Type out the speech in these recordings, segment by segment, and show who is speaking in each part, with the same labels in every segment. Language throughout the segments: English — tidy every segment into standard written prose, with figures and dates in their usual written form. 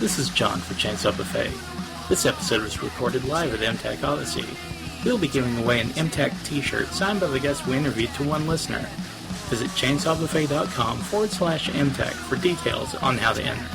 Speaker 1: This is John for Chainsaw Buffet. This episode was recorded live at MTAC Odyssey. We'll be giving away an MTAC t-shirt signed by the guest we interviewed to one listener. Visit chainsawbuffet.com/MTAC for details on how to enter.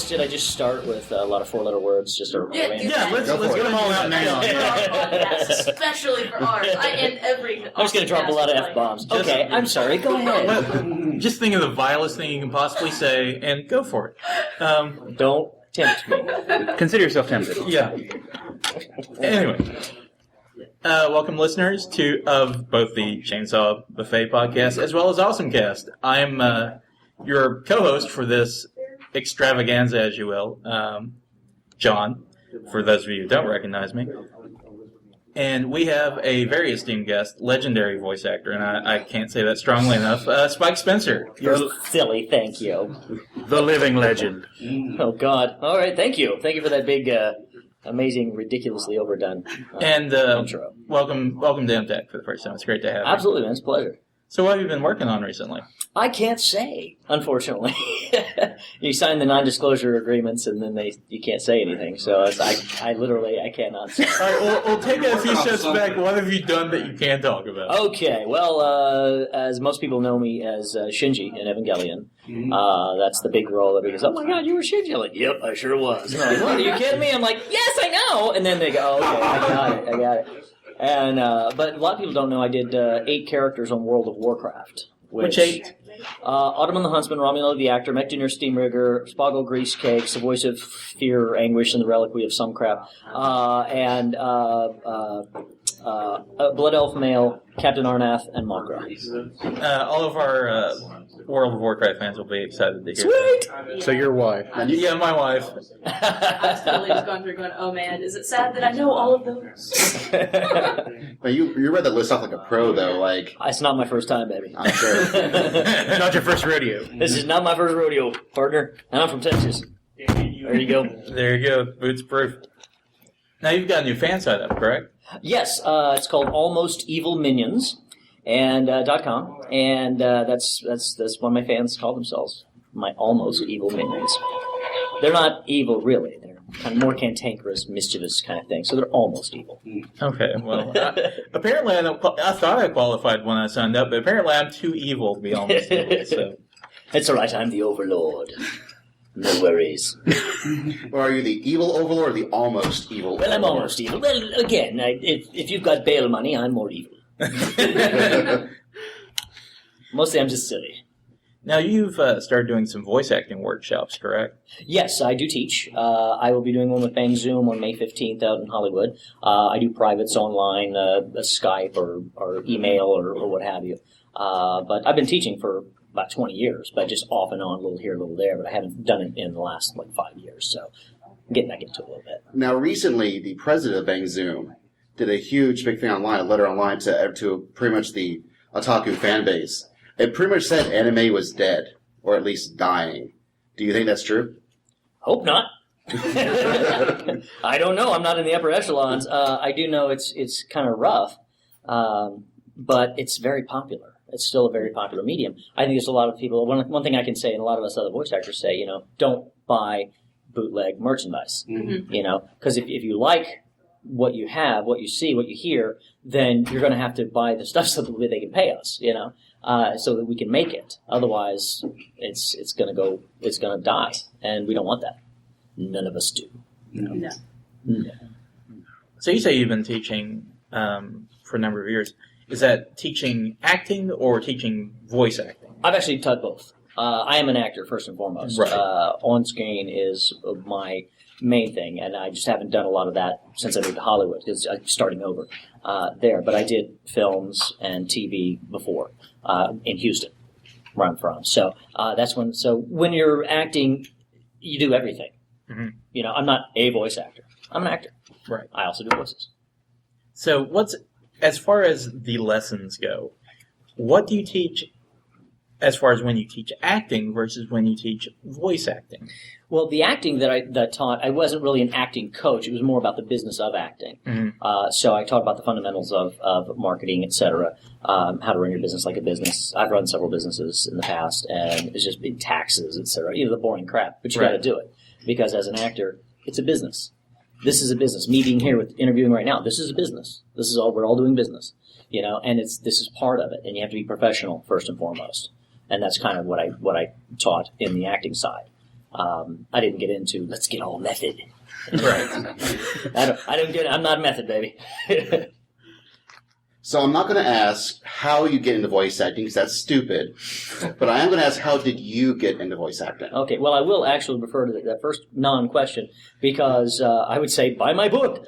Speaker 2: Should I just start with a lot of four-letter words? Just a
Speaker 1: let's get them all out now.
Speaker 3: Especially for ours. I end every.
Speaker 2: I'm just going to drop a lot of F-bombs. Okay, I'm sorry. Go ahead.
Speaker 1: Just think of the vilest thing you can possibly say and go for it.
Speaker 2: Don't tempt me.
Speaker 4: Consider yourself tempted.
Speaker 1: Yeah. Anyway. Welcome, listeners, of both the Chainsaw Buffet podcast as well as AwesomeCast. I'm your co-host for this extravaganza, as you will, John, for those of you who don't recognize me. And we have a very esteemed guest, legendary voice actor, and I can't say that strongly enough, Spike Spencer.
Speaker 2: You're silly, thank you.
Speaker 4: The living legend.
Speaker 2: Oh, God. All right, thank you. Thank you for that big, amazing, ridiculously overdone intro. Welcome
Speaker 1: to MTAC for the first time. It's great to have you.
Speaker 2: Absolutely, man. It's a pleasure.
Speaker 1: So what have you been working on recently?
Speaker 2: I can't say, unfortunately. You sign the non-disclosure agreements, and then you can't say anything. So I literally cannot say.
Speaker 1: All right, we'll take it a few steps back. What have you done that you can't talk about?
Speaker 2: Okay, well, as most people know me as Shinji in Evangelion, that's the big role that because, oh my God, you were Shinji. I'm like, yep, I sure was. And I'm like, what, are you kidding me? I'm like, yes, I know. And then they go, okay, I got it. And but a lot of people don't know I did 8 characters on World of Warcraft.
Speaker 1: Which 8?
Speaker 2: Ottoman the Huntsman, Romulo the Actor, Mechtinder Steamrigger, Spoggle Grease Cakes, the voice of Fear, Anguish, and the Reliquary of some crap, and Blood Elf Male, Captain Arnath, and Makra.
Speaker 1: All of our World of Warcraft fans will be excited to hear
Speaker 2: Sweet!
Speaker 1: that.
Speaker 4: So your wife.
Speaker 1: Yeah, my wife.
Speaker 3: I was totally just going through going, oh man, is it sad that I know all of those?
Speaker 5: Well, you read the list off like a pro, though. Like
Speaker 2: It's not my first time, baby.
Speaker 5: I'm sure.
Speaker 4: Not your first rodeo.
Speaker 2: This is not my first rodeo, partner. And I'm from Texas. There you go.
Speaker 1: There you go. Boots proof. Now you've got a new fan site up, correct?
Speaker 2: Yes, it's called Almost Evil Minions, and .com, and that's what my fans call themselves, my Almost Evil Minions. They're not evil, really. They're kind of more cantankerous, mischievous kind of thing, so they're almost evil.
Speaker 1: Okay, well, apparently I thought I qualified when I signed up, but apparently I'm too evil to be almost evil, so.
Speaker 2: It's all right, I'm the overlord. No worries.
Speaker 5: Or are you the evil overlord or the almost evil?
Speaker 2: Well, I'm almost evil. Well, again, if you've got bail money, I'm more evil. Mostly I'm just silly.
Speaker 1: Now, you've started doing some voice acting workshops, correct?
Speaker 2: Yes, I do teach. I will be doing one with Bang Zoom on May 15th out in Hollywood. I do privates online, Skype or email or what have you. But I've been teaching for about 20 years, but just off and on, a little here, a little there, but I haven't done it in the last 5 years, so I'm getting back into it a little bit.
Speaker 5: Now, recently, the president of Bang Zoom did a huge big thing online, a letter online to pretty much the otaku fan base. It pretty much said anime was dead, or at least dying. Do you think that's true?
Speaker 2: Hope not. I don't know. I'm not in the upper echelons. I do know it's kind of rough, but it's very popular. It's still a very popular medium. I think there's a lot of people. One thing I can say, and a lot of us other voice actors say, don't buy bootleg merchandise.
Speaker 3: Mm-hmm.
Speaker 2: Because if you like what you have, what you see, what you hear, then you're going to have to buy the stuff so that they can pay us. So that we can make it. Otherwise, it's going to die, and we don't want that. None of us do.
Speaker 3: No.
Speaker 1: So you say you've been teaching for a number of years. Is that teaching acting or teaching voice acting?
Speaker 2: I've actually taught both. I am an actor, first and foremost.
Speaker 1: Right.
Speaker 2: On screen is my main thing, and I just haven't done a lot of that since I moved to Hollywood, because I'm starting over there. But I did films and TV before in Houston, where I'm from. So that's when. So when you're acting, you do everything. Mm-hmm. I'm not a voice actor. I'm an actor.
Speaker 1: Right.
Speaker 2: I also do voices.
Speaker 1: So as far as the lessons go, what do you teach as far as when you teach acting versus when you teach voice acting?
Speaker 2: Well, the acting that I taught, I wasn't really an acting coach. It was more about the business of acting.
Speaker 1: Mm-hmm.
Speaker 2: So I taught about the fundamentals of marketing, et cetera, how to run your business like a business. I've run several businesses in the past, and it's just big taxes, et cetera. The boring crap. But you got to do it because as an actor, it's a business. This is a business. Me being here with interviewing right now, this is a business. This is all. We're all doing business, and this is part of it. And you have to be professional first and foremost. And that's kind of what I taught in the acting side. I didn't get into let's get all method.
Speaker 1: Right.
Speaker 2: I'm not a method, baby.
Speaker 5: So I'm not going to ask how you get into voice acting because that's stupid. But I am going to ask how did you get into voice acting?
Speaker 2: Okay, well, I will actually refer to that first non-question because I would say buy my book.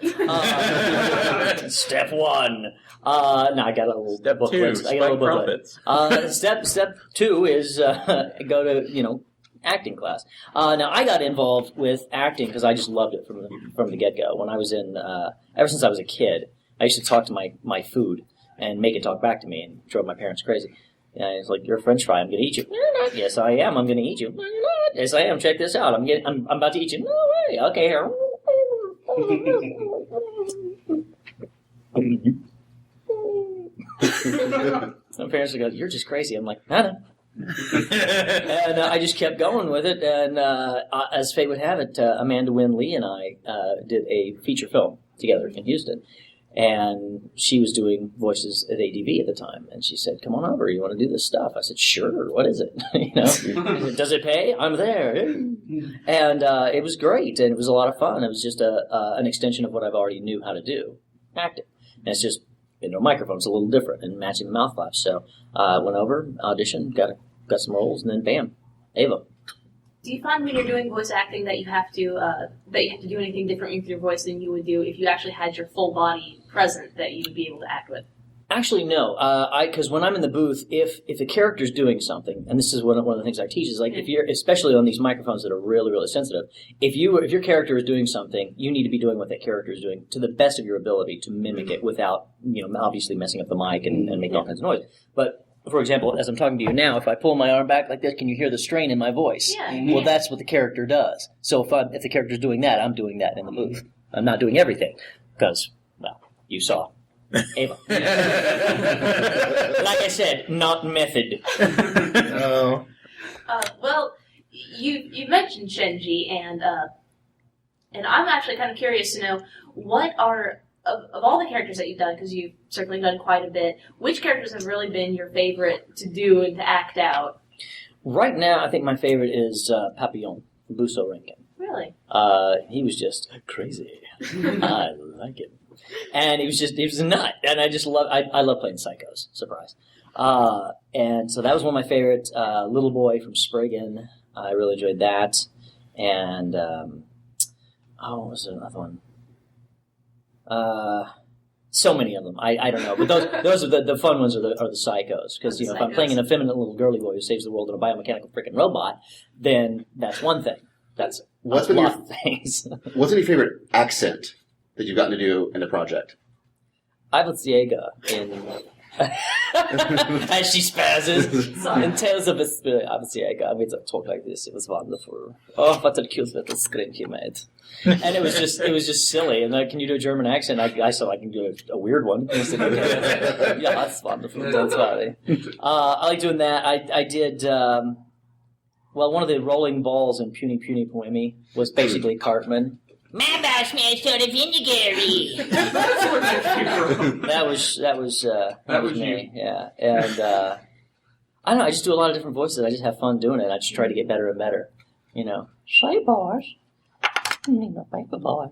Speaker 2: Step 1. No, I got a little
Speaker 1: Step
Speaker 2: booklet.
Speaker 1: 2,
Speaker 2: I got a little
Speaker 1: profits.
Speaker 2: booklet. Step 2 is go to acting class. Now I got involved with acting because I just loved it from the get-go. When I was ever since I was a kid, I used to talk to my food and make it talk back to me, and drove my parents crazy. And it's like, you're a French fry. I'm going to eat you. No, you're not. Yes, I am. I'm going to eat you. No, you're not. Yes, I am. Check this out. I'm about to eat you. No way. Okay, here. My parents would go, you're just crazy. I'm like, I know. And I just kept going with it. And as fate would have it, Amanda Wynn Lee and I did a feature film together in Houston. And she was doing voices at ADV at the time. And she said, come on over. You want to do this stuff? I said, sure. What is it? Does it pay? I'm there. And it was great. And it was a lot of fun. It was just an extension of what I've already knew how to do, acting. And it's just, microphone's a little different and matching the mouth flaps. So went over, auditioned, got some roles, and then bam, Ava.
Speaker 3: Do you find when you're doing voice acting that you have to do anything different with your voice than you would do if you actually had your full body present that you would be able to act with?
Speaker 2: Actually, no. Because when I'm in the booth, if a character's doing something, and this is one of the things I teach, is like if you're, especially on these microphones that are really, really sensitive, if your character is doing something, you need to be doing what that character is doing to the best of your ability to mimic it without, obviously messing up the mic and making all kinds of noise. But for example, as I'm talking to you now, if I pull my arm back like this, can you hear the strain in my voice?
Speaker 3: Yeah.
Speaker 2: Well, that's what the character does. So if the character's doing that, I'm doing that in the booth. I'm not doing everything because, well, you saw. Ava. Like I said, not method.
Speaker 1: Oh.
Speaker 3: Well, you mentioned Shenji, and I'm actually kind of curious to know what are of all the characters that you've done, because you've certainly done quite a bit. Which characters have really been your favorite to do and to act out?
Speaker 2: Right now, I think my favorite is Papillon, Buso Rinkin.
Speaker 3: Really?
Speaker 2: He was just crazy. I like him. And he was a nut. And I just I love playing psychos. Surprise. And so that was one of my favorites. Little Boy from Spriggan. I really enjoyed that. And, what was another one? So many of them. I don't know. But those are the fun ones are the psychos. Because, if I'm playing an effeminate little girly boy who saves the world in a biomechanical freaking robot, then that's one thing. That's a lot of things.
Speaker 5: What's your favorite accent that you've gotten to do in the project?
Speaker 2: Ivan Ciega in as she spazzes in Tales of a Spirit. Ivan Ciega. I made her talk like this. It was wonderful. Oh, what a cute little scream he made. And it was just silly. And can you do a German accent? I said I can do a weird one. I said, okay. Yeah, that's wonderful. That's funny. I like doing that. I did. One of the rolling balls in Puny Puny Poemi was basically Cartman. My boss smells sort of vinegary. That was me. Yeah, and I don't know. I just do a lot of different voices. I just have fun doing it. I just try to get better and better. Say, boss. Need my paper boy. I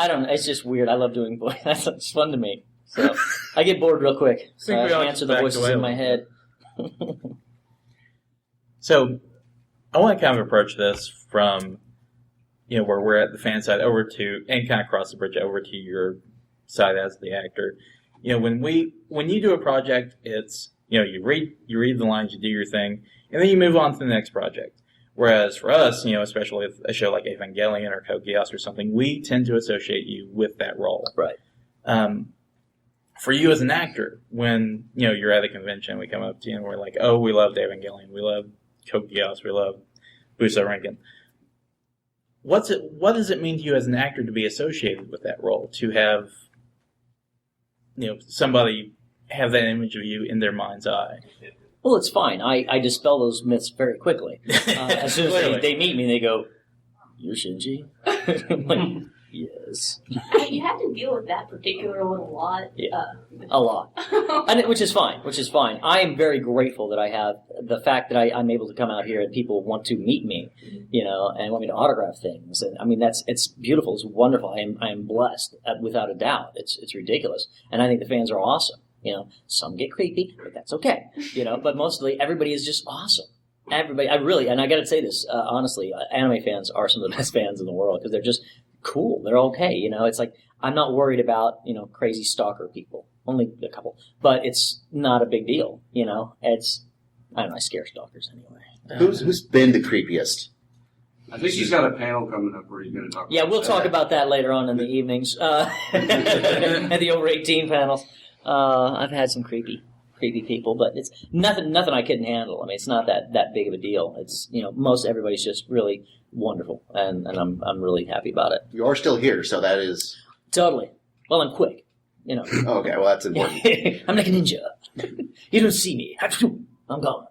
Speaker 2: don't know. It's just weird. I love doing voices. It's fun to me. So I get bored real quick. So I answer the voices in my head.
Speaker 1: So I want to kind of approach this from, where we're at the fan side and kind of cross the bridge over to your side as the actor. When you do a project, it's, you read the lines, you do your thing, and then you move on to the next project. Whereas for us, especially with a show like Evangelion or Code Geass or something, we tend to associate you with that role.
Speaker 2: Right.
Speaker 1: for you as an actor, when you're at a convention, we come up to you and we're like, "Oh, we love Evangelion, we love Code Geass, we love Busa Rankin." What does it mean to you as an actor to be associated with that role? To have somebody have that image of you in their mind's eye?
Speaker 2: Well, it's fine. I dispel those myths very quickly. As soon as they meet me, they go, "You're Shinji?" I'm like, yes.
Speaker 3: You have to deal with that particular one a lot.
Speaker 2: Yeah, a lot. And which is fine. I am very grateful that I have the fact that I'm able to come out here and people want to meet me, and want me to autograph things. And I mean, it's beautiful. It's wonderful. I am blessed without a doubt. It's ridiculous. And I think the fans are awesome. Some get creepy, but that's okay. But mostly everybody is just awesome. Everybody, and I got to say this honestly, anime fans are some of the best fans in the world because they're just cool. They're okay. It's like I'm not worried about crazy stalker people. Only a couple, but it's not a big deal. It's I don't know. I scare stalkers anyway.
Speaker 5: Who's been the creepiest?
Speaker 6: I think he's got a panel coming up where he's going to talk.
Speaker 2: Yeah, we'll talk about that later on in the evenings at the over 18 panels. I've had some creepy people, but it's nothing I couldn't handle. I mean, it's not that big of a deal. It's most everybody's just really wonderful, and I'm really happy about it.
Speaker 5: You are still here, so that is
Speaker 2: Totally. Well, I'm quick.
Speaker 5: okay. Well, that's important.
Speaker 2: I'm like a ninja. You don't see me. I'm gone.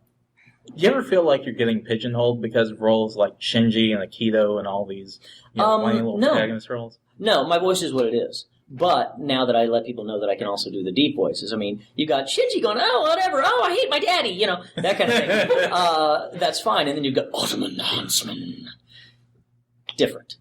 Speaker 1: Do you ever feel like you're getting pigeonholed because of roles like Shinji and Aikido and all these whiny little
Speaker 2: no.
Speaker 1: protagonist roles?
Speaker 2: No, my voice is what it is. But now that I let people know that I can also do the deep voices, I mean, you got Shinji going, "Oh, whatever, oh, I hate my daddy," that kind of thing. That's fine. And then you've got Ultimate Huntsman. Different.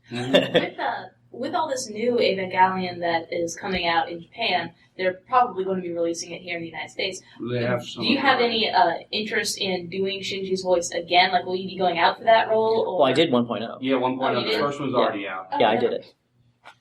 Speaker 3: With all this new Evangelion that is coming out in Japan, they're probably going to be releasing it here in the United States.
Speaker 6: They have some.
Speaker 3: Do you have any interest in doing Shinji's voice again? Like, will you be going out for that role? Or?
Speaker 2: Well, I did 1.0.
Speaker 6: Yeah, 1.0.
Speaker 3: Oh, you
Speaker 6: The
Speaker 3: did?
Speaker 6: first one's already out.
Speaker 2: Yeah, I did it.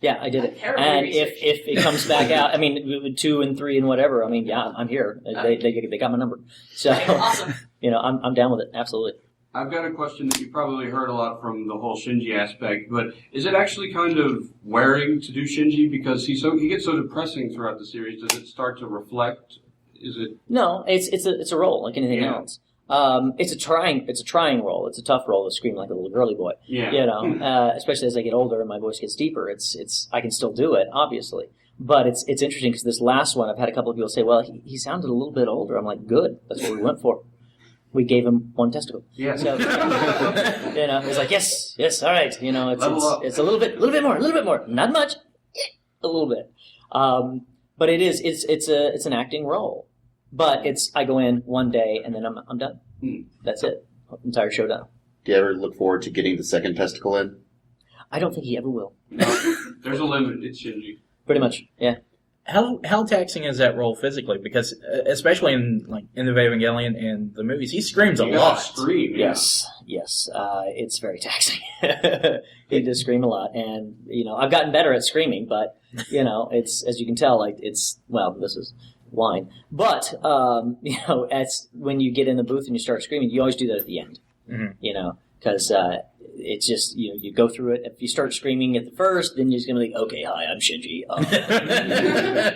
Speaker 2: Yeah, I did it.
Speaker 3: Terrible
Speaker 2: And
Speaker 3: research.
Speaker 2: if it comes back out, I mean, 2 and 3 and whatever, I mean, yeah, I'm here. They got my number. So,
Speaker 3: Awesome.
Speaker 2: I'm down with it. Absolutely.
Speaker 6: I've got a question that you probably heard a lot from the whole Shinji aspect, but is it actually kind of wearing to do Shinji because he gets so depressing throughout the series? Does it start to reflect? Is it?
Speaker 2: No, it's a role like anything else. It's a trying role. It's a tough role to scream like a little girly boy.
Speaker 6: Yeah.
Speaker 2: Especially as I get older and my voice gets deeper. I can still do it, obviously. But it's interesting because this last one, I've had a couple of people say, "Well, he sounded a little bit older." I'm like, "Good. That's what we went for." We gave him one testicle.
Speaker 6: Yeah.
Speaker 2: So, it's like, yes, all right. It's a little bit more. Not much. A little bit. But it's an acting role. But I go in one day and then I'm done. That's it. Entire show done.
Speaker 5: Do you ever look forward to getting the second testicle in?
Speaker 2: I don't think he ever will.
Speaker 6: No, there's a limit. It's Shinji.
Speaker 2: Pretty much, yeah.
Speaker 1: How taxing is that role physically? Because especially in the Evangelion and the movies, he screams a
Speaker 6: You
Speaker 1: lot.
Speaker 6: gotta scream. Yeah.
Speaker 2: Yes. It's very taxing. He does scream a lot, and I've gotten better at screaming, but it's as you can tell, like this is wine. But as when you get in the booth and you start screaming, you always do that at the end.
Speaker 1: Mm-hmm.
Speaker 2: Because it's just you go through it. If you start screaming at the first, then you're just gonna be okay. Hi, I'm Shinji.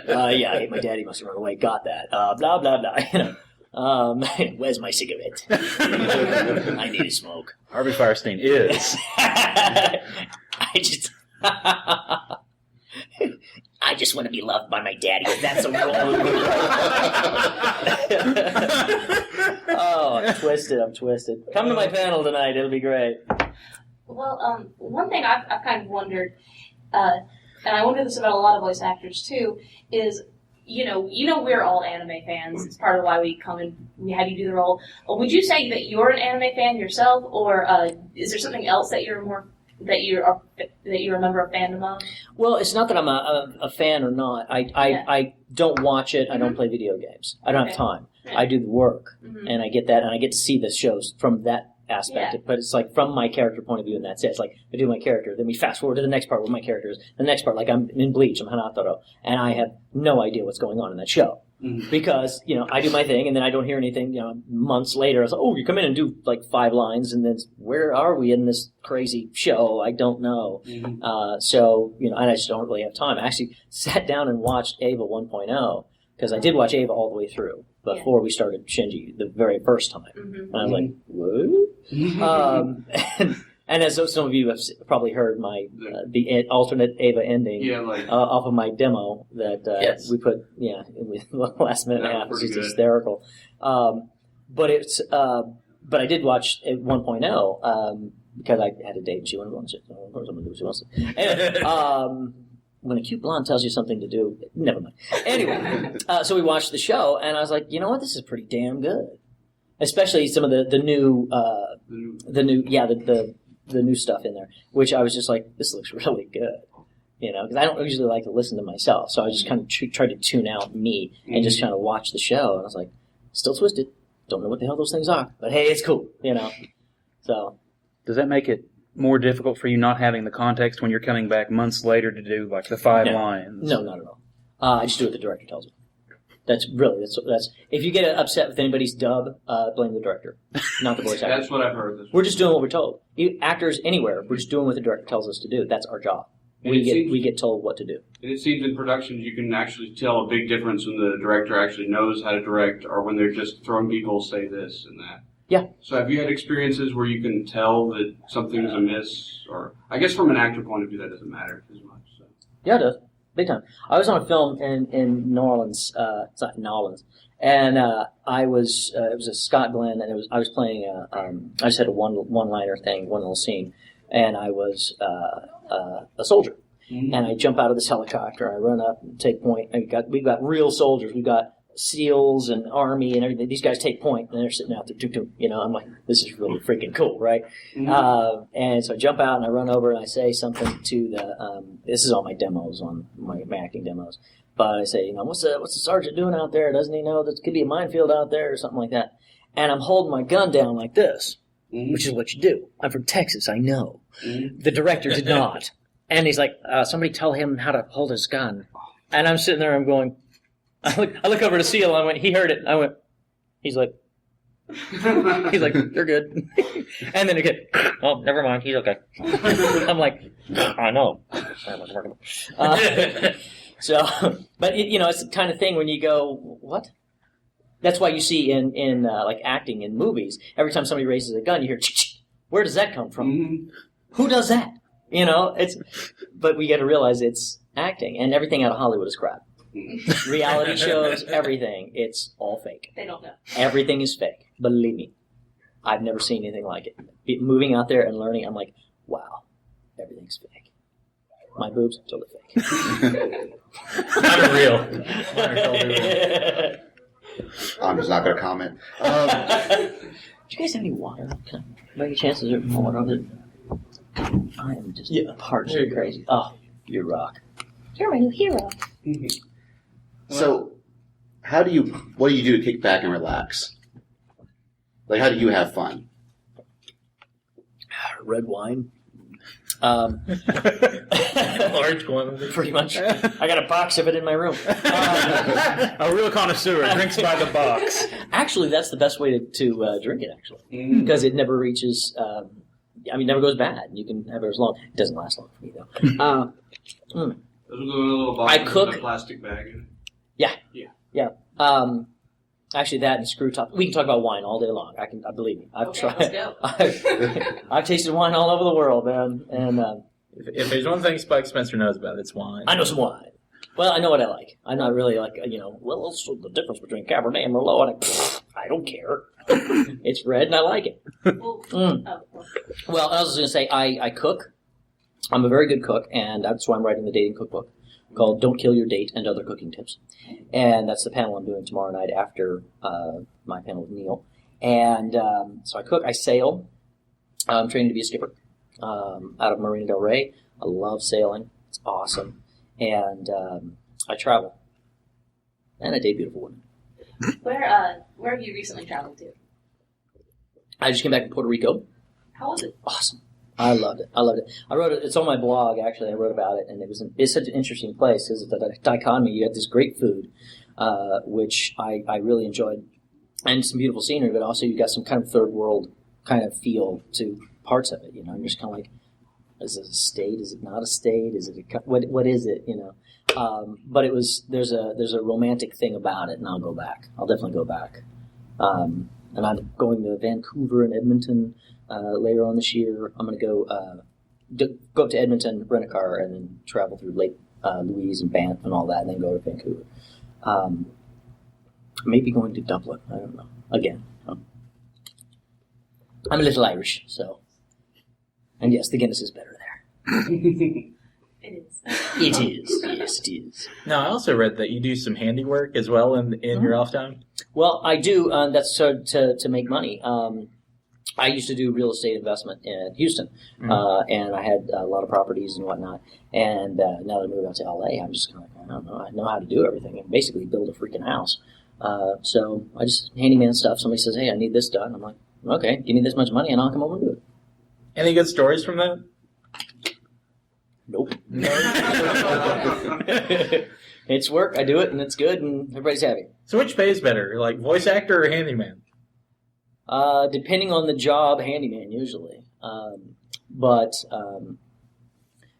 Speaker 2: Yeah, I hate my daddy. Must have run away. Got that. Blah blah blah. Where's my cigarette? I need a smoke.
Speaker 4: Harvey Firestein is.
Speaker 2: I just want to be loved by my daddy. That's a role. Oh, I'm twisted. Come to my panel tonight. It'll be great.
Speaker 3: Well, one thing I've kind of wondered, and I wonder this about a lot of voice actors too, is we're all anime fans. It's part of why we come and we have you do the role. Would you say that you're an anime fan yourself, or is there something else that you're a member of fandom of?
Speaker 2: Well, it's not that I'm a fan or not. I don't watch it. I don't play video games. I don't have time.
Speaker 3: Yeah.
Speaker 2: I do the work,
Speaker 3: Mm-hmm.
Speaker 2: and I get that, and I get to see the shows from that aspect.
Speaker 3: Yeah.
Speaker 2: But it's like from my character point of view, and that's it. It's like I do my character, then we fast forward to the next part where my character is. The next part, like I'm in Bleach, I'm Hanataro, and I have no idea what's going on in that show.
Speaker 6: Mm-hmm.
Speaker 2: Because, I do my thing, and then I don't hear anything, months later. I was like, oh, you come in and do, 5 lines, and then where are we in this crazy show? I don't know.
Speaker 6: Mm-hmm.
Speaker 2: And I just don't really have time. I actually sat down and watched Ava 1.0 because I did watch Ava all the way through before we started Shinji the very first time, and I was like, what? And as some of you have probably heard, the alternate Ava ending off of my demo that we put in the last minute and a half. It's just hysterical. But I did watch 1.0 because I had a date and she wanted to watch it. So of course I'm going to do what she wants to. Anyway, when a cute blonde tells you something to do, never mind. Anyway, so we watched the show and I was like, you know what, this is pretty damn good. Especially some of the new new stuff in there, which I was just like, this looks really good. Because I don't usually like to listen to myself. So I just kind of tried to tune out me and just kind of watch the show. And I was like, still twisted. Don't know what the hell those things are. But hey, it's cool, So.
Speaker 4: Does that make it more difficult for you not having the context when you're coming back months later to do like the 5 lines?
Speaker 2: No, not at all. I just do what the director tells me. That's if you get upset with anybody's dub, blame the director, not the voice actor.
Speaker 6: That's what I've heard.
Speaker 2: We're just doing what we're told. Actors anywhere, we're just doing what the director tells us to do. That's our job. We get told what to do.
Speaker 6: And it seems in productions you can actually tell a big difference when the director actually knows how to direct or when they're just throwing people say this and that.
Speaker 2: Yeah.
Speaker 6: So have you had experiences where you can tell that something's amiss? Or I guess from an actor point of view that doesn't matter as much. So.
Speaker 2: Yeah, it does. Big time. I was on a film in New Orleans. It's not New Orleans. And I was it was a Scott Glenn, and I was playing I just had a one-liner thing, one little scene, and I was a soldier. Mm-hmm. And I jump out of this helicopter, I run up and take point. And we've got real soldiers. We've got SEALs and Army and everything. These guys take point, and they're sitting out there. I'm like, this is really freaking cool, right? Mm-hmm. And so I jump out and I run over and I say something to the. This is all my demos on my acting demos, but I say, what's the sergeant doing out there? Doesn't he know that could be a minefield out there or something like that? And I'm holding my gun down like this, which is what you do. I'm from Texas, I know. Mm-hmm. The director did not, and he's like, somebody tell him how to hold his gun. And I'm sitting there, I'm going. I look over to SEAL, I went, he heard it. I went, he's like, you're good. And then again, oh, never mind, he's okay. I'm like, I know. But it's the kind of thing when you go, what? That's why you see in like acting in movies, every time somebody raises a gun, you hear, where does that come from? Mm-hmm. Who does that? But we got to realize it's acting, and everything out of Hollywood is crap. Reality shows, everything. It's all fake.
Speaker 3: They don't know.
Speaker 2: Everything is fake. Believe me. I've never seen anything like it. Moving out there and learning, I'm like, wow, everything's fake. My boobs, totally fake.
Speaker 1: I'm real.
Speaker 5: I'm just not going to comment.
Speaker 2: Do you guys have any water? By any chance, is there more water on it? I am just parched and crazy. Oh, you rock.
Speaker 3: You're my new hero.
Speaker 2: Mm-hmm.
Speaker 5: So, what do you do to kick back and relax? Like, how do you have fun?
Speaker 2: Red wine.
Speaker 1: Large quantity.
Speaker 2: Pretty much. I got a box of it in my room.
Speaker 4: A real connoisseur drinks by the box.
Speaker 2: Actually, that's the best way to drink it, actually. Because it never reaches, never goes bad. You can have it as long. It doesn't last long for me, though.
Speaker 6: There's a little box
Speaker 2: I cook.
Speaker 6: With a plastic bag in it.
Speaker 2: Yeah. Actually, that and screw top. We can talk about wine all day long. I believe me. I've tried.
Speaker 3: Let's go.
Speaker 2: I've tasted wine all over the world, man. And
Speaker 1: if there's one thing Spike Spencer knows about, it's wine.
Speaker 2: I know some wine. Well, I know what I like. I'm not really like what's the difference between Cabernet and Merlot? And I don't care. It's red and I like it. Well, I was going to say I cook. I'm a very good cook, and that's why I'm writing the dating cookbook called "Don't Kill Your Date and Other Cooking Tips," and that's the panel I'm doing tomorrow night after my panel with Neil. And so I cook, I sail. I'm training to be a skipper out of Marina Del Rey. I love sailing; it's awesome. And I travel, and I date beautiful women.
Speaker 3: Where have you recently traveled to?
Speaker 2: I just came back from Puerto Rico.
Speaker 3: How was it?
Speaker 2: Awesome. I loved it. I wrote it. It's on my blog, actually. I wrote about it, and it's such an interesting place because it's a dichotomy. You have this great food, which I really enjoyed, and some beautiful scenery, but also you got some kind of third world kind of feel to parts of it. I'm just kind of like, is it a state? Is it not a state? Is it what is it? But there's a romantic thing about it, and I'll go back. I'll definitely go back. And I'm going to Vancouver and Edmonton later on this year. I'm going to go up to Edmonton, rent a car, and then travel through Lake Louise and Banff and all that, and then go to Vancouver. Maybe going to Dublin. I don't know. Again, I'm a little Irish, so. And yes, the Guinness is better there.
Speaker 3: It is.
Speaker 2: It is. Yes, it is.
Speaker 1: Now, I also read that you do some handiwork as well in your off time.
Speaker 2: Well, I do. That's to make money. I used to do real estate investment in Houston, and I had a lot of properties and whatnot. And now that I moved out to LA, I'm just kind of like, I don't know. I know how to do everything and basically build a freaking house. So I just handyman stuff. Somebody says, "Hey, I need this done." I'm like, "Okay, give me this much money, and I'll come over and do it."
Speaker 1: Any good stories from that?
Speaker 2: Nope. It's work. I do it, and it's good, and everybody's happy.
Speaker 1: So which pays better, like voice actor or handyman?
Speaker 2: Depending on the job, handyman usually. But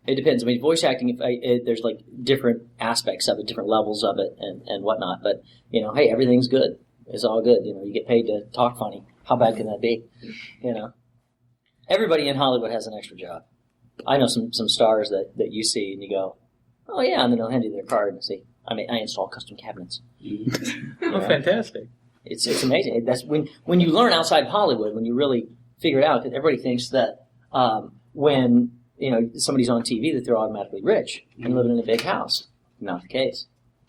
Speaker 2: it depends. I mean, voice acting, there's like different aspects of it, different levels of it, and whatnot. But hey, everything's good. It's all good. You get paid to talk funny. How bad can that be? Everybody in Hollywood has an extra job. I know some stars that you see and you go, oh yeah, and then they'll hand you their card and say, I install custom cabinets.
Speaker 1: Oh, fantastic.
Speaker 2: It's amazing. That's when you learn outside of Hollywood, when you really figure it out, because everybody thinks that when somebody's on TV that they're automatically rich and living in a big house. Not the case.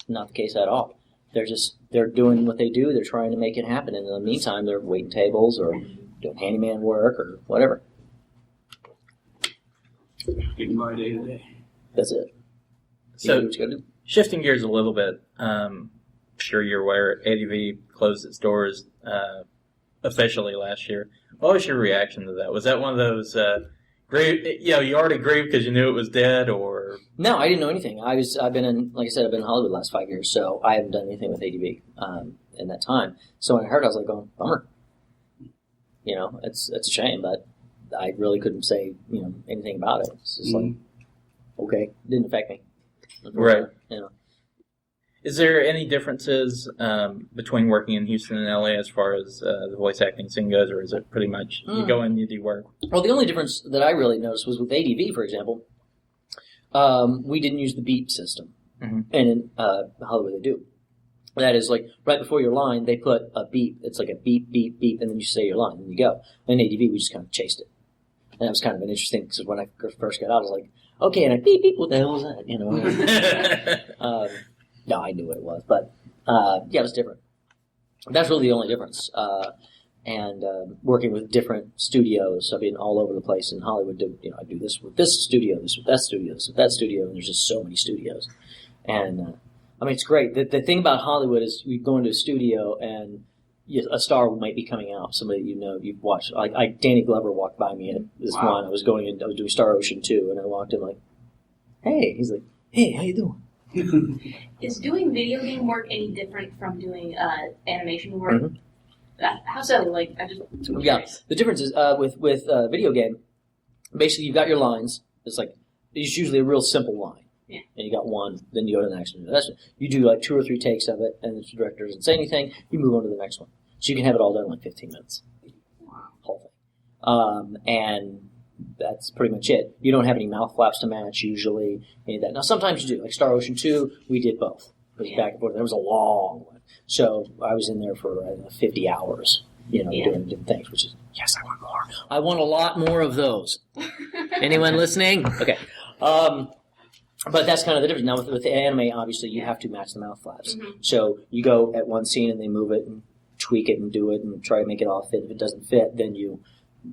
Speaker 2: Not the case at all. They're doing what they do. They're trying to make it happen, and in the meantime, they're waiting tables or doing handyman work or whatever.
Speaker 6: Getting by day to day.
Speaker 2: That's it.
Speaker 1: So,
Speaker 2: what you gotta do.
Speaker 1: Shifting gears a little bit, I'm sure you're aware ADV closed its doors officially last year. What was your reaction to that? Was that one of those you already grieved because you knew it was dead, or?
Speaker 2: No, I didn't know anything. I've been in Hollywood the last 5 years, so I haven't done anything with ADV in that time. So when I heard, I was like, "Oh, bummer." It's a shame, but I really couldn't say anything about it. It's just like, okay, it didn't affect me.
Speaker 1: Right. Is there any differences between working in Houston and LA as far as the voice acting scene goes, or is it pretty much you go in, you do work?
Speaker 2: Well, the only difference that I really noticed was with ADV, for example, we didn't use the beep system.
Speaker 1: Mm-hmm.
Speaker 2: And in Hollywood they do. That is, like, right before your line, they put a beep. It's like a beep, beep, beep, and then you say your line, and you go. In ADV, we just kind of chased it. And that was kind of an interesting, because when I first got out, I was like, okay, and I beep, beep, what the hell was that? No, I knew what it was, but it was different. That's really the only difference. And working with different studios, I've been all over the place in Hollywood. I do this with this studio, this with that studio, this with that studio, and there's just so many studios. And it's great. The thing about Hollywood is we go into a studio and a star might be coming out. Somebody you've watched. Like Danny Glover walked by me at this one. I was doing Star Ocean 2, and I walked in like, "Hey," he's like, "Hey, how you doing?"
Speaker 3: Is doing video game work any different from doing animation work?
Speaker 2: Mm-hmm.
Speaker 3: How so? Like, I'm curious.
Speaker 2: The difference is with video game. Basically, you've got your lines. It's usually a real simple line.
Speaker 3: Yeah.
Speaker 2: And you got one, then you go to the next one. You do like 2 or 3 takes of it, and if the director doesn't say anything, you move on to the next one. So you can have it all done in like 15 minutes. Whole thing. And that's pretty much it. You don't have any mouth flaps to match usually. Any of that. Now sometimes you do. Like Star Ocean 2, we did both. It was back and forth. There was a long one. So I was in there for 50 hours, doing different things, which is, yes, I want more. I want a lot more of those. Anyone listening? Okay. But that's kind of the difference. Now with the anime, obviously, you have to match the mouth flaps.
Speaker 3: Mm-hmm.
Speaker 2: So you go at one scene and they move it and tweak it and do it and try to make it all fit. If it doesn't fit, then you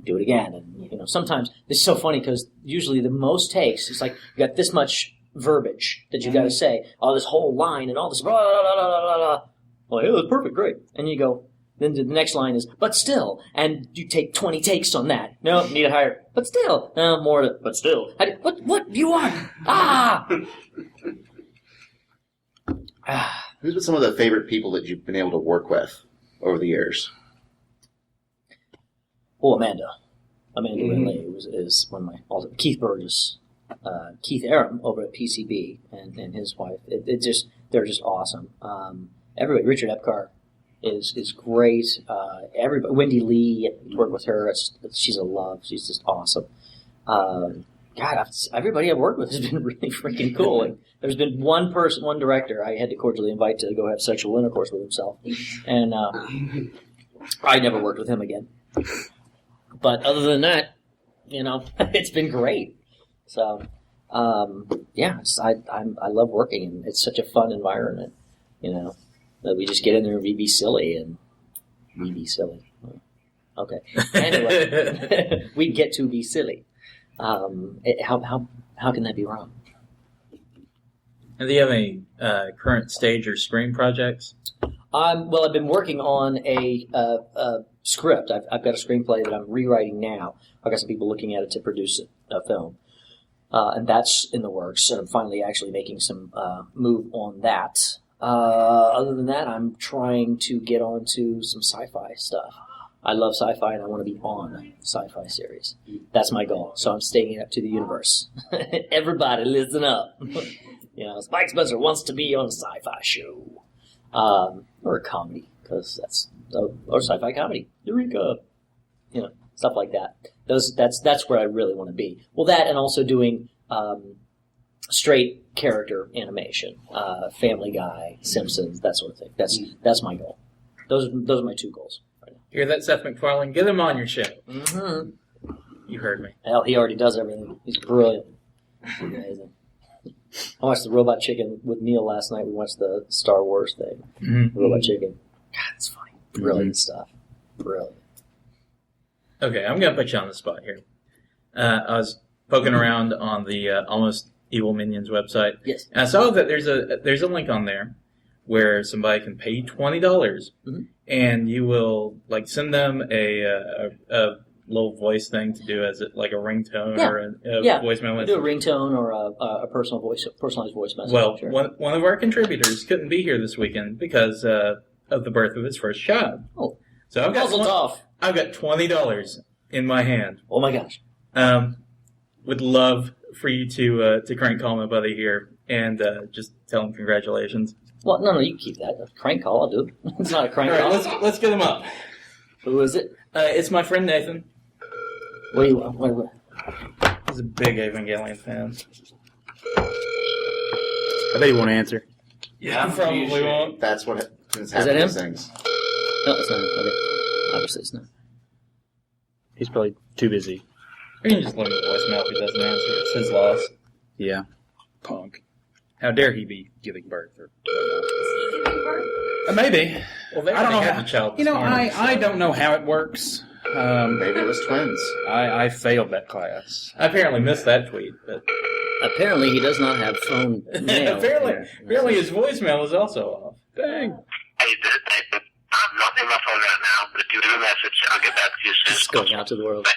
Speaker 2: do it again. And sometimes it's so funny because usually the most takes, it's like you got this much verbiage that you got to say, all this whole line and all this blah blah blah blah blah blah. Well, yeah, that's perfect, great. And you go. Then the next line is, but still, and you take 20 takes on that. No, need it higher. But still, more. But still, what do you want?
Speaker 5: Who's been some of the favorite people that you've been able to work with over the years?
Speaker 2: Well, Amanda Rinley is one of my ultimate. Keith Burgess. Keith Aram over at PCB and his wife. They're just awesome. Everybody, Richard Epcar is great. Everybody, Wendy Lee, worked with her. She's a love. She's just awesome. Everybody I've worked with has been really freaking cool. And there's been one director I had to cordially invite to go have sexual intercourse with himself, and I never worked with him again. But other than that, it's been great. So, I love working, and it's such a fun environment. That we just get in there and we be silly and we be silly. Okay. Anyway, we get to be silly. How can that be wrong?
Speaker 1: And do you have any current stage or screen projects?
Speaker 2: Well, I've been working on a script. I've got a screenplay that I'm rewriting now. I've got some people looking at it to produce a film. And that's in the works. I'm finally actually making some move on that. Other than that, I'm trying to get onto some sci-fi stuff. I love sci-fi, and I want to be on sci-fi series. That's my goal. So I'm staking it up to the universe. Everybody, listen up. Spike Spencer wants to be on a sci-fi show. Or a comedy, because or sci-fi comedy. Eureka! Stuff like that. That's where I really want to be. Well, that and also doing straight character animation, Family Guy, Simpsons, that sort of thing. That's my goal. Those are my two goals right now.
Speaker 1: Hear that, Seth MacFarlane? Get him on your show.
Speaker 2: Mm-hmm.
Speaker 1: You heard me.
Speaker 2: Hell, he already does everything. He's brilliant. He's amazing. I watched the Robot Chicken with Neil last night. We watched the Star Wars thing.
Speaker 1: Mm-hmm.
Speaker 2: Robot Chicken. God, it's funny. Brilliant stuff. Brilliant.
Speaker 1: Okay, I'm going to put you on the spot here. I was poking around on the Almost Evil Minions website.
Speaker 2: Yes.
Speaker 1: And I saw that there's a link on there where somebody can pay you $20, and you will send them a little voice thing to do as a ringtone or a voicemail.
Speaker 2: Do a ringtone or a personalized voice message.
Speaker 1: Well,
Speaker 2: sure.
Speaker 1: one of our contributors couldn't be here this weekend because of the birth of his first child.
Speaker 2: Oh,
Speaker 1: so I've got $20 in my hand.
Speaker 2: Oh my gosh.
Speaker 1: Would love for you to crank call my buddy here and just tell him congratulations.
Speaker 2: Well, no, you keep that. A crank call, I'll do it. It's not a crank call.
Speaker 1: All right, let's get him up.
Speaker 2: Who is it?
Speaker 1: It's my friend Nathan.
Speaker 2: What do you want?
Speaker 1: He's a big Evangelion fan.
Speaker 4: I bet he won't answer.
Speaker 1: Yeah, probably won't.
Speaker 5: That's what happens
Speaker 2: Is that him?
Speaker 5: to things.
Speaker 2: No, it's not him. Okay. Obviously it's not.
Speaker 4: He's probably too busy.
Speaker 1: We can just leave him a voicemail if he doesn't answer. It's his loss.
Speaker 4: Yeah. Punk. How dare he be giving birth?
Speaker 1: Maybe. Well, they
Speaker 4: I don't know
Speaker 1: had
Speaker 4: how.
Speaker 1: the child.
Speaker 4: I don't know how it works.
Speaker 5: Maybe it was twins.
Speaker 4: I failed that class.
Speaker 1: I apparently missed that tweet, but
Speaker 2: Apparently he does not have phone mail.
Speaker 1: apparently his voicemail is also off.
Speaker 4: Dang.
Speaker 7: Hey, Nathan, I'm not in my phone right now, but if you leave a message, I'll get back to you soon.
Speaker 2: It's going out to the world.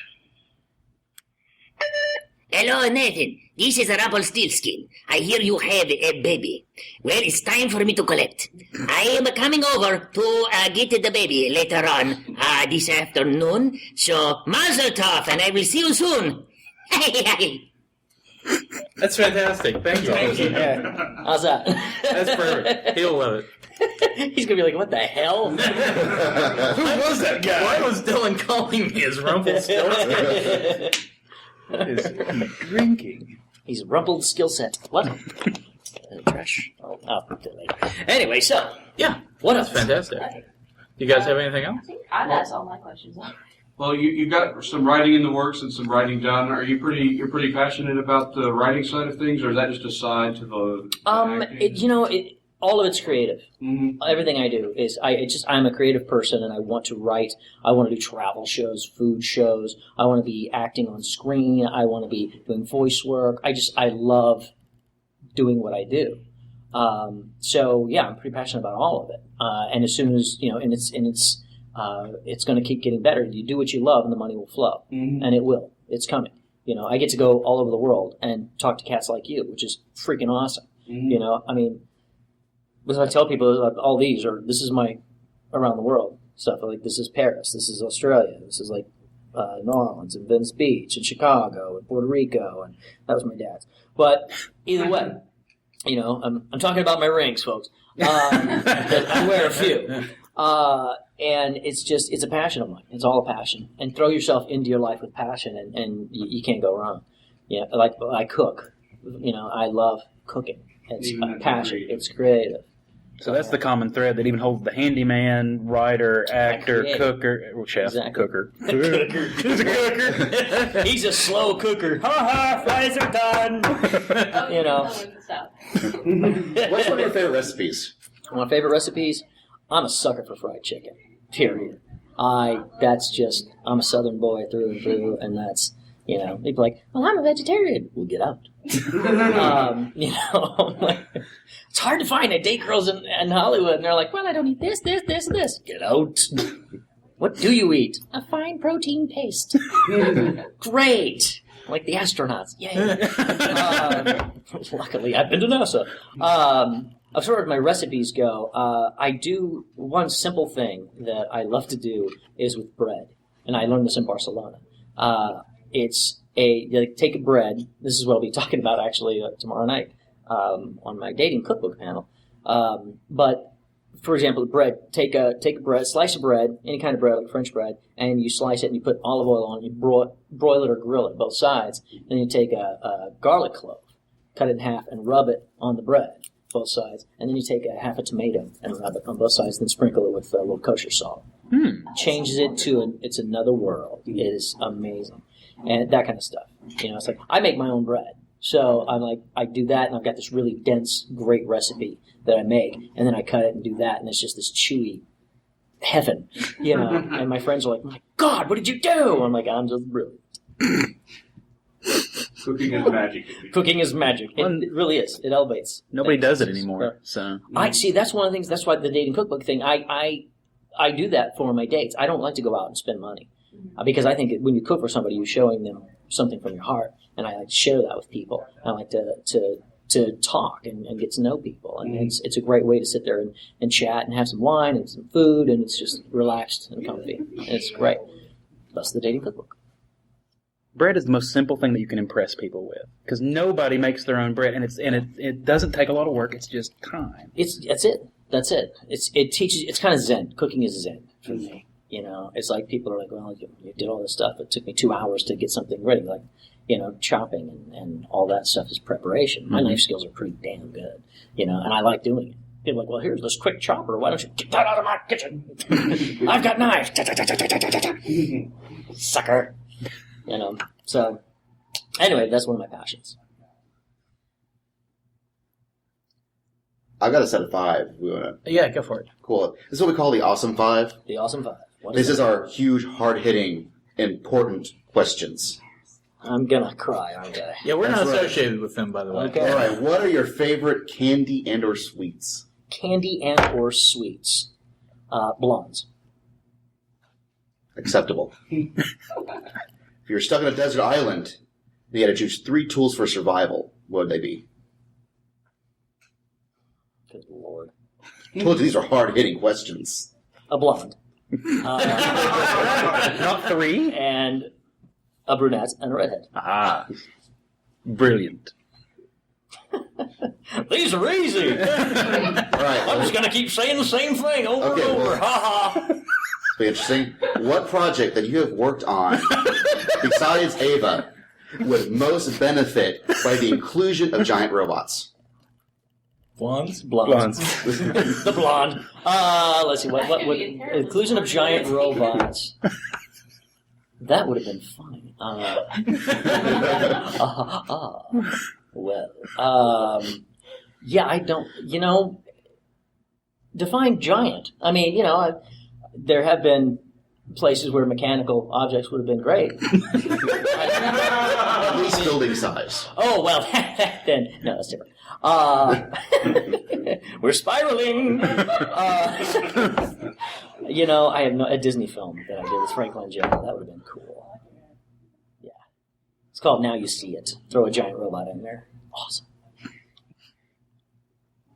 Speaker 8: Hello, Nathan. This is Rumpelstiltskin. I hear you have a baby. Well, it's time for me to collect. I am coming over to get the baby later on this afternoon. So, mazel tov, and I will see you soon.
Speaker 1: That's fantastic. Thank you.
Speaker 2: Yeah. How's that?
Speaker 1: That's perfect. He'll love it.
Speaker 2: He's going to be like, what the hell?
Speaker 1: Who was that guy? Why was Dylan calling me as Rumpelstiltskin?
Speaker 4: What is he drinking?
Speaker 2: He's rumpled skill set. What? Trash. Oh, anyway, so, yeah. What else?
Speaker 1: Fantastic. You guys have anything else?
Speaker 3: I think I've asked all my questions.
Speaker 6: Well, you got some writing in the works and some writing done. You're pretty passionate about the writing side of things, or is that just a side to the acting?
Speaker 2: All of it's creative.
Speaker 6: Mm-hmm.
Speaker 2: Everything I do is I'm a creative person, and I want to write. I want to do travel shows, food shows. I want to be acting on screen. I want to be doing voice work. I love doing what I do. So yeah, I'm pretty passionate about all of it. And as soon as it's going to keep getting better. You do what you love, and the money will flow, and it will. It's coming. I get to go all over the world and talk to cats like you, which is freaking awesome.
Speaker 6: Mm-hmm.
Speaker 2: What I tell people is all these this is my around the world stuff. Like, this is Paris, this is Australia, this is New Orleans and Venice Beach and Chicago and Puerto Rico, and that was my dad's. But either way, you know, I'm talking about my rings, folks. I wear a few. And it's a passion of mine. It's all a passion. And throw yourself into your life with passion, and you can't go wrong. Yeah, like I cook. You know, I love cooking. It's a passion. It's creative.
Speaker 4: So that's the common thread that even holds the handyman, writer, actor, cooker, or chef,
Speaker 2: Exactly.
Speaker 4: cooker.
Speaker 2: He's a cooker. He's a slow cooker. Ha ha! Fries are done. You know.
Speaker 5: What's one of your favorite recipes?
Speaker 2: My favorite recipes. I'm a sucker for fried chicken. Period. I'm a Southern boy through and through, and that's, you know, people are like, well, I'm a vegetarian. Well, get out. You know, it's hard to find. I date girls in Hollywood, and they're like, well, I don't eat this, this, this, and this. Get out. What do you eat? A fine protein paste. Great. Like the astronauts. Yay. Luckily, I've been to NASA. As far as my recipes go, I do one simple thing that I love to do is with bread, and I learned this in Barcelona. You take a bread. This is what I'll be talking about actually tomorrow night on my dating cookbook panel. But for example, bread. Take a bread, slice of bread, any kind of bread like French bread, and you slice it and you put olive oil on it. You broil it or grill it both sides. Then you take a garlic clove, cut it in half, and rub it on the bread both sides. And then you take half a tomato and rub it on both sides. Then sprinkle it with a little kosher salt. Changes it to it's another world. It is amazing. And that kind of stuff. You know, it's like, I make my own bread. So I'm like, I do that, and I've got this really dense, great recipe that I make, and then I cut it and do that, and it's just this chewy heaven, you know. And my friends are like, my God, what did you do? I'm like, I'm just brilliant.
Speaker 6: Cooking is magic.
Speaker 2: Cooking is magic. It really is. It elevates.
Speaker 4: Nobody does it anymore. So
Speaker 2: I see. That's one of the things. That's why the dating cookbook thing. I do that for my dates. I don't like to go out and spend money because I think when you cook for somebody, you're showing them something from your heart, and I like to share that with people. I like to talk and get to know people, and it's a great way to sit there and chat and have some wine and some food, and it's just relaxed and comfy. And it's great. That's the dating cookbook.
Speaker 4: bread is the most simple thing that you can impress people with, because nobody makes their own bread, and it doesn't take a lot of work. It's just time. That's it. It teaches. It's kind of Zen. Cooking is Zen for me. You know, it's like people are like, well, you did all this stuff. It took me 2 hours to get something ready. Like, you know, chopping and all that stuff is preparation. My knife skills are pretty damn good. You know, and I like doing it. People are like, well, here's this quick chopper. Why don't you get that out of my kitchen? I've got knives. Sucker. You know, so anyway, that's one of my passions.
Speaker 5: I've got a set of 5.
Speaker 1: Yeah, go for it.
Speaker 5: Cool. This is what we call the Awesome 5.
Speaker 2: The Awesome 5.
Speaker 5: This is our huge, hard-hitting, important questions.
Speaker 2: I'm gonna cry, aren't I?
Speaker 1: Yeah, we're
Speaker 5: That's
Speaker 1: not
Speaker 5: right.
Speaker 1: associated with them, by the way.
Speaker 2: Okay.
Speaker 5: All right. What are your favorite candy and or sweets?
Speaker 2: Candy and or sweets. Blondes.
Speaker 5: Acceptable. If you're stuck on a desert island, and you had to choose 3 tools for survival, what would they be?
Speaker 2: Good Lord.
Speaker 5: I told you these are hard-hitting questions.
Speaker 2: A blonde.
Speaker 4: Not 3?
Speaker 2: And a brunette and a redhead.
Speaker 4: Ah, brilliant.
Speaker 2: These are easy.
Speaker 5: All right.
Speaker 2: I'm just gonna keep saying the same thing over
Speaker 5: Okay,
Speaker 2: and over.
Speaker 5: well-
Speaker 2: Ha ha.
Speaker 5: Be interesting. What project that you have worked on, besides Ava, would most benefit by the inclusion of giant robots?
Speaker 2: Blondes. The blonde. Let's see. What would inclusion of giant robots? That would have been fun. Well, yeah, I don't. You know, define giant. I mean, you know, there have been places where mechanical objects would have been great.
Speaker 5: At least building size.
Speaker 2: Oh, well, then, no, that's different. We're spiraling. You know, I have a Disney film that I did with Frank Langella. That would have been cool. Yeah. It's called Now You See It. Throw a giant robot in there. Awesome.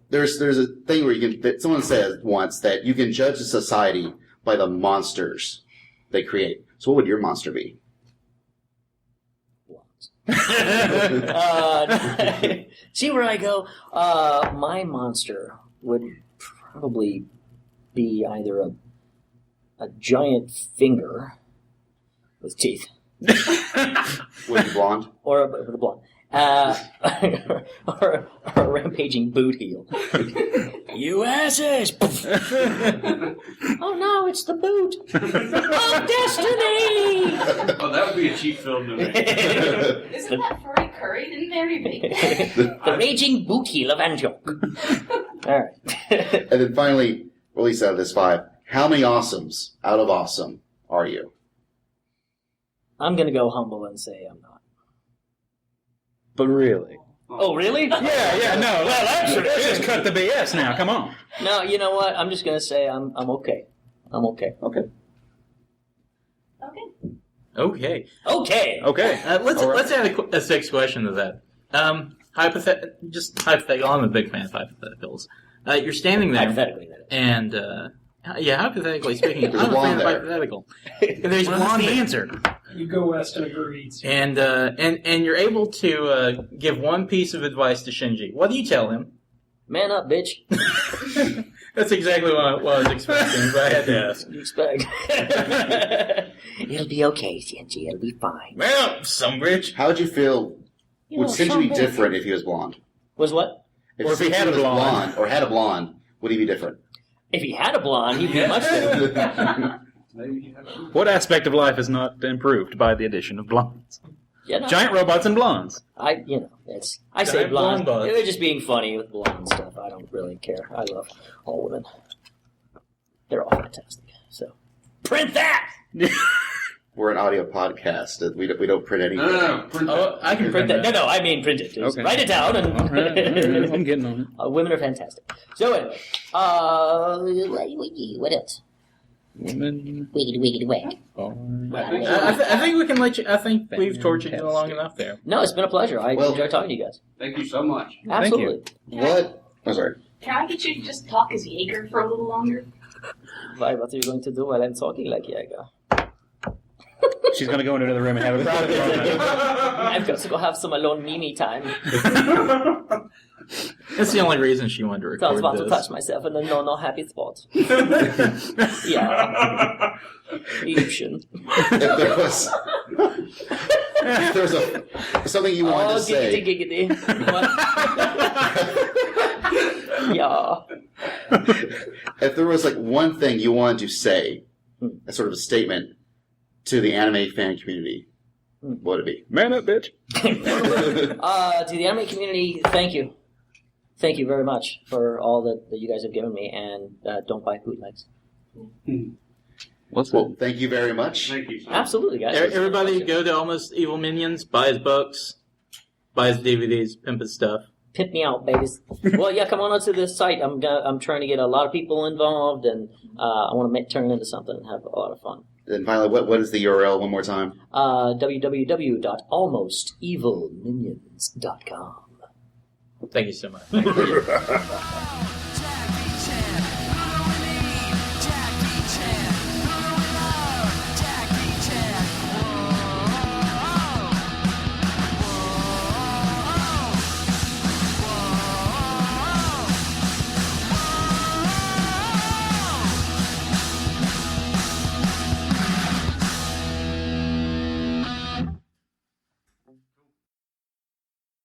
Speaker 5: There's a thing where someone said once that you can judge a society by the monsters they create. So what would your monster be?
Speaker 2: See where I go? My monster would probably be either a giant finger with teeth.
Speaker 5: Would you blonde?
Speaker 2: Or with a blonde. Or a rampaging boot heel. You asses! Oh no, it's the boot of destiny!
Speaker 6: Oh, that would be a cheap film to make.
Speaker 3: Isn't that furry curry? Didn't they already make that?
Speaker 2: The raging boot heel of Antioch. Alright.
Speaker 5: And then finally, release out of this 5, how many awesomes out of awesome are you?
Speaker 2: I'm gonna go humble and say I'm not.
Speaker 4: But really?
Speaker 2: Oh, really?
Speaker 4: No. Well, let's just cut the BS now. Come on.
Speaker 2: No, you know what? I'm just gonna say I'm okay. I'm okay.
Speaker 5: Okay.
Speaker 3: Okay.
Speaker 2: Okay.
Speaker 1: Let's add a sixth question to that. Just hypothetical. I'm a big fan of hypotheticals. You're standing there,
Speaker 2: Hypothetically, that is.
Speaker 1: and hypothetically speaking,
Speaker 5: There's a
Speaker 1: I'm a fan
Speaker 5: blonde
Speaker 1: of
Speaker 5: there.
Speaker 1: hypothetical. There's blonde answer,
Speaker 9: You go west and agrees.
Speaker 1: and you're able to give one piece of advice to Shinji. What do you tell him?
Speaker 2: Man up, bitch.
Speaker 1: That's exactly what I was expecting, but I had to ask.
Speaker 2: You expect? It'll be okay, Shinji. It'll be fine.
Speaker 1: Well, some bitch.
Speaker 5: How would you feel? Would Shinji be different if he was blonde?
Speaker 2: Was what?
Speaker 4: Or if he
Speaker 5: Shinji
Speaker 4: had a
Speaker 5: was
Speaker 4: blonde.
Speaker 5: or had a blonde, would he be different?
Speaker 2: If he had a blonde, he'd be much better.
Speaker 4: What aspect of life is not improved by the addition of blondes?
Speaker 2: You know,
Speaker 4: Giant robots and blondes.
Speaker 2: I say
Speaker 1: Giant
Speaker 2: blonde.
Speaker 1: blonde buds.
Speaker 2: They're just being funny with blonde stuff. I don't really care. I love all women. They're all fantastic. So, print that.
Speaker 5: We're an audio podcast. We don't print anything.
Speaker 6: No. Print that.
Speaker 1: I can
Speaker 2: Print that. No, I mean print it. Just
Speaker 4: Okay.
Speaker 2: write it down. And
Speaker 4: All right. I'm getting on it.
Speaker 2: women are fantastic. So anyway, what else?
Speaker 4: Women
Speaker 8: Wiggity wag.
Speaker 4: are...
Speaker 1: I think we can let you. I think we've tortured you long enough there.
Speaker 2: No, it's been a pleasure. I
Speaker 5: Well-
Speaker 2: enjoy talking to you guys.
Speaker 6: Thank you so much.
Speaker 2: Absolutely.
Speaker 5: What? I'm sorry.
Speaker 3: Can I get you to just talk as Jaeger for a little longer?
Speaker 2: Why, what are you going to do while I'm talking like Jaeger?
Speaker 4: She's going to go into another room and have a private moment.
Speaker 2: I've got to go have some alone Mimi time.
Speaker 1: That's the only reason she wanted to
Speaker 2: I
Speaker 1: record
Speaker 2: was about to
Speaker 1: this.
Speaker 2: touch myself in a no happy spot. Yeah. You shouldn't.
Speaker 5: If there was something you wanted to say,
Speaker 2: Giggity. What? Yeah.
Speaker 5: if there was like one thing you wanted to say, a sort of a statement to the anime fan community, what would it be?
Speaker 4: Man up, bitch.
Speaker 2: To the anime community, thank you. Thank you very much for all that you guys have given me, and don't buy bootlegs.
Speaker 4: What's
Speaker 5: Well, thank you very much.
Speaker 6: Thank you so much.
Speaker 2: Absolutely, guys.
Speaker 1: Everybody go to Almost Evil Minions, buy his books, buy his DVDs, pimp his stuff.
Speaker 2: Pimp me out, babies. Well, yeah, come on onto this site. I'm trying to get a lot of people involved, and I want to turn it into something and have a lot of fun.
Speaker 5: And finally, what is the URL one more time?
Speaker 2: www.almostevilminions.com.
Speaker 1: Thank you so much.